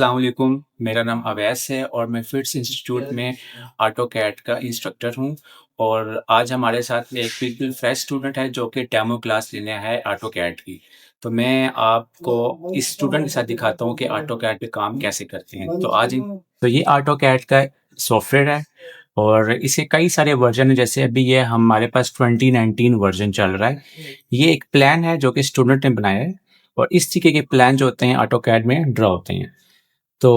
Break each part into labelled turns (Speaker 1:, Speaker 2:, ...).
Speaker 1: अस्सलाम वालेकुम, मेरा नाम अवैस है और मैं फिट्स इंस्टीट्यूट में ऑटोकैड का इंस्ट्रक्टर हूँ और आज हमारे साथ में एक बिल्कुल फ्रेश स्टूडेंट है जो कि डेमो क्लास लेने आया है ऑटोकैड की। तो मैं आपको इस स्टूडेंट के साथ दिखाता हूँ कि ऑटोकैड पे काम कैसे करते हैं। तो आज तो ये ऑटोकैड का सॉफ्टवेयर है और इसके कई सारे वर्जन हैं, जैसे अभी ये हमारे पास 2019 वर्जन चल रहा है। ये एक प्लान है जो कि स्टूडेंट ने बनाया है और इस तरीके के प्लान जो होते हैं ऑटोकैड में ड्रा होते हैं। तो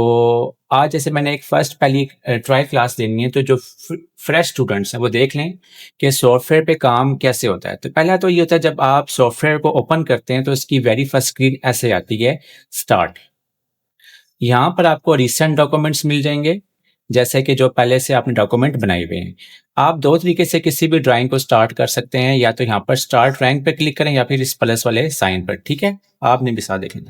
Speaker 1: आज जैसे मैंने एक फर्स्ट पहली ट्रायल क्लास लेनी है, तो जो फ्रेश स्टूडेंट्स हैं वो देख लें कि सॉफ्टवेयर पे काम कैसे होता है। तो पहला तो ये होता है, जब आप सॉफ्टवेयर को ओपन करते हैं तो इसकी वेरी फर्स्ट स्क्रीन ऐसे आती है, स्टार्ट। यहाँ पर आपको रिसेंट डॉक्यूमेंट्स मिल जाएंगे, जैसे कि जो पहले से आपने डॉक्यूमेंट बनाए हुए हैं। आप दो तरीके से किसी भी ड्राइंग को स्टार्ट कर सकते हैं, या तो यहाँ पर स्टार्ट ड्राइंग पे क्लिक करें या फिर इस प्लस वाले साइन पर। ठीक है, आपने भी साथ देखें।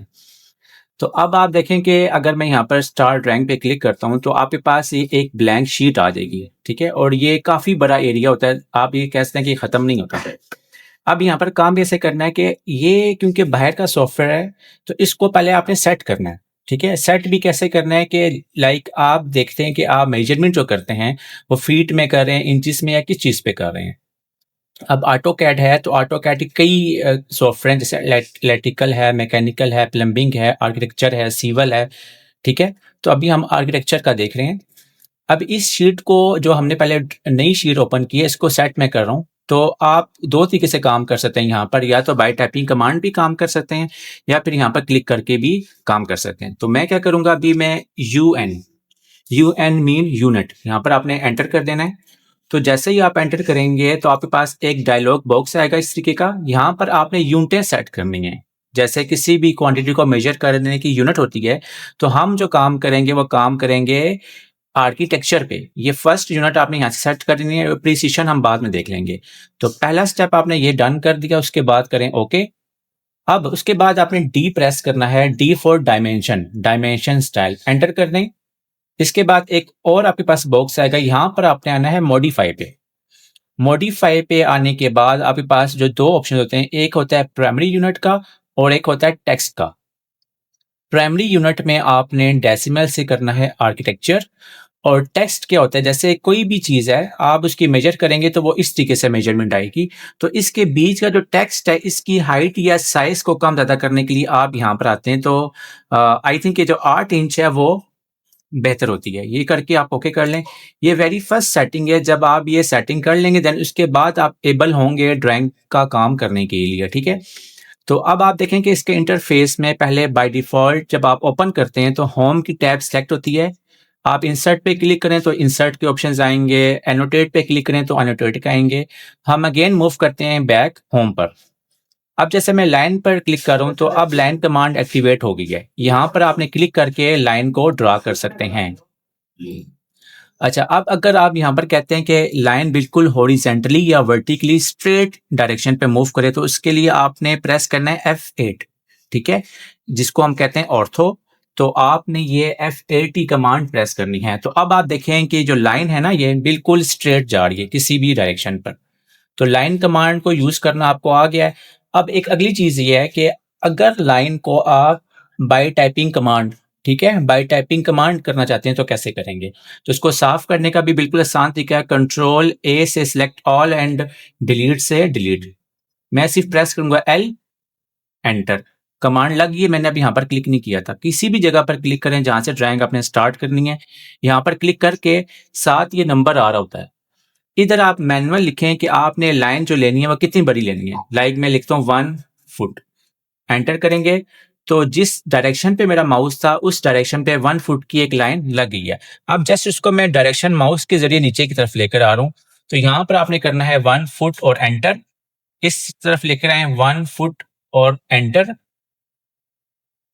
Speaker 1: तो अब आप देखें कि अगर मैं यहाँ पर स्टार्ट ड्राइंग पे क्लिक करता हूँ तो आपके पास ये एक ब्लैंक शीट आ जाएगी। ठीक है, और ये काफ़ी बड़ा एरिया होता है, आप ये कह सकते हैं कि ख़त्म नहीं होता है। अब यहाँ पर काम कैसे करना है कि ये क्योंकि बाहर का सॉफ्टवेयर है, तो इसको पहले आपने सेट करना है। ठीक है, सेट भी कैसे करना है कि लाइक आप देखते हैं कि आप मेजरमेंट जो करते हैं वो फीट में कर रहे हैं, इंचिस में, या किस चीज़ पे कर रहे हैं। अब ऑटोकैड है तो ऑटोकैड के कई सॉफ्टवेयर जैसे इलेक्ट्रिकल है, मैकेनिकल है, प्लम्बिंग है, आर्किटेक्चर है, सिविल है। ठीक है, तो अभी हम आर्किटेक्चर का देख रहे हैं। अब इस शीट को, जो हमने पहले नई शीट ओपन की है, इसको सेट मैं कर रहा हूँ। तो आप दो तरीके से काम कर सकते हैं यहाँ पर, या तो बाय टाइपिंग कमांड भी काम कर सकते हैं या फिर यहाँ पर क्लिक करके भी काम कर सकते हैं। तो मैं क्या करूँगा, अभी मैं UN मीन यूनिट, यहाँ पर आपने एंटर कर देना है। तो जैसे ही आप एंटर करेंगे तो आपके पास एक डायलॉग बॉक्स आएगा इस तरीके का। यहाँ पर आपने यूनिटें सेट करनी है, जैसे किसी भी क्वांटिटी को मेजर करने की यूनिट होती है। तो हम जो काम करेंगे वो काम करेंगे आर्किटेक्चर पे। ये फर्स्ट यूनिट आपने यहाँ से सेट करनी है, प्रिसीशन हम बाद में देख लेंगे। तो पहला स्टेप आपने ये डन कर दिया, उसके बाद करें ओके। अब उसके बाद आपने डी प्रेस करना है, D for dimension, dimension style enter कर दें। इसके बाद एक और आपके पास बॉक्स आएगा, यहाँ पर आपने आना है मॉडिफाई पे। मॉडिफाई पे आने के बाद आपके पास जो दो ऑप्शन होते हैं, एक होता है प्राइमरी यूनिट का और एक होता है टेक्स्ट का। प्राइमरी यूनिट में आपने डेसिमल से करना है आर्किटेक्चर, और टेक्स्ट क्या होता है, जैसे कोई भी चीज़ है आप उसकी मेजर करेंगे तो वो इस तरीके से मेजरमेंट आएगी। तो इसके बीच का जो टेक्स्ट है, इसकी हाइट या साइज को कम ज़्यादा करने के लिए आप यहाँ पर आते हैं। तो आई थिंक ये जो 8 इंच है वो बेहतर होती है, ये करके आप ओके कर लें। ये वेरी फर्स्ट सेटिंग है, जब आप ये सेटिंग कर लेंगे देन उसके बाद आप एबल होंगे ड्राइंग का काम करने के लिए। ठीक है, तो अब आप देखें कि इसके इंटरफेस में पहले बाय डिफ़ॉल्ट जब आप ओपन करते हैं तो होम की टैब सेलेक्ट होती है। आप इंसर्ट पे क्लिक करें तो इंसर्ट के ऑप्शंस आएंगे, एनोटेट पे क्लिक करें तो एनोटेट के आएंगे। हम अगेन मूव करते हैं बैक होम पर। अब जैसे मैं लाइन पर क्लिक कर रहा हूं तो अब लाइन कमांड एक्टिवेट हो गई है। यहां पर आपने क्लिक करके लाइन को ड्रा कर सकते हैं। अच्छा, अब अगर आप यहाँ पर कहते हैं कि लाइन बिल्कुल हॉरिजेंटली या वर्टिकली स्ट्रेट डायरेक्शन पे मूव करे, तो उसके लिए आपने प्रेस करना है F8। ठीक है, जिसको हम कहते हैं ऑर्थो। तो आपने ये F8 कमांड प्रेस करनी है। तो अब आप देखें कि जो लाइन है ना, ये बिल्कुल स्ट्रेट जा रही है किसी भी डायरेक्शन पर। तो लाइन कमांड को यूज करना आपको आ गया है। अब एक अगली चीज ये है कि अगर लाइन को आप बाय टाइपिंग कमांड, ठीक है, बाय टाइपिंग कमांड करना चाहते हैं तो कैसे करेंगे। तो इसको साफ करने का भी बिल्कुल आसान तरीका है, कंट्रोल A से सिलेक्ट ऑल एंड डिलीट से डिलीट। मैं सिर्फ प्रेस करूंगा L, एंटर। कमांड लग गई है, मैंने अब यहाँ पर क्लिक नहीं किया था। किसी भी जगह पर क्लिक करें जहां से ड्राइंग आपने स्टार्ट करनी है, यहाँ पर क्लिक करके साथ ये नंबर आ रहा होता है। इधर आप मैनुअल लिखें कि आपने लाइन जो लेनी है वो कितनी बड़ी लेनी है। लाइक मैं लिखता हूँ 1 फुट, एंटर करेंगे तो जिस डायरेक्शन पे मेरा माउस था उस डायरेक्शन पे 1 फुट की एक लाइन लग गई है। अब जस्ट उसको मैं डायरेक्शन माउस के जरिए नीचे की तरफ लेकर आ रहा हूँ। तो यहाँ पर आपने करना है 1 फुट और एंटर। इस तरफ लेकर आए 1 फुट और एंटर,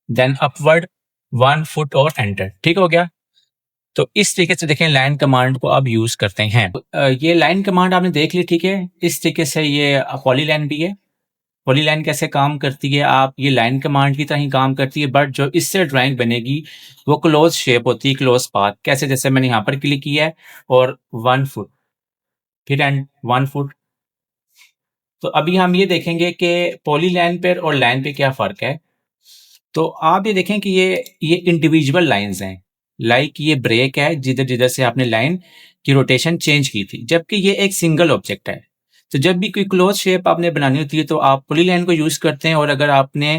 Speaker 1: देन अपवर्ड 1 फुट और एंटर। ठीक हो गया। तो इस तरीके से देखें लाइन कमांड को अब यूज करते हैं। ये लाइन कमांड आपने देख ली, ठीक है। इस तरीके से ये पॉलीलाइन भी है। पॉलीलाइन कैसे काम करती है, आप ये लाइन कमांड की तरह ही काम करती है, बट जो इससे ड्राइंग बनेगी वो क्लोज शेप होती है, क्लोज पाथ। कैसे, जैसे मैंने यहाँ पर क्लिक किया है और 1 फुट, फिर एंड 1 फुट। तो अभी हम ये देखेंगे कि पॉलीलाइन पर और लाइन पे क्या फर्क है। तो आप ये देखें कि ये इंडिविजुअल लाइन्स हैं। लाइक ये ब्रेक है जिधर-जिधर से आपने लाइन की रोटेशन चेंज की थी, जबकि ये एक सिंगल ऑब्जेक्ट है। तो जब भी कोई क्लोज़ शेप आपने बनानी होती है तो आप पॉलीलाइन को यूज़ करते हैं और अगर आपने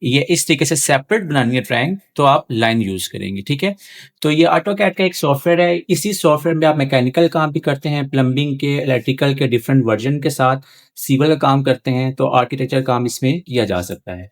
Speaker 1: ये इस तरीके से सेपरेट बनानी है ड्राइंग तो आप लाइन यूज़ करेंगे, ठीक है? तो ये ऑटोकैड का एक सॉफ्टवेयर है, इसी सॉफ्टवेयर में आप मैकेनिकल काम भी करते हैं, प्लम्बिंग के, इलेक्ट्रिकल के डिफरेंट वर्ज़न के साथ सिविल का काम करते हैं, तो आर्किटेक्चर काम इसमें किया जा सकता है।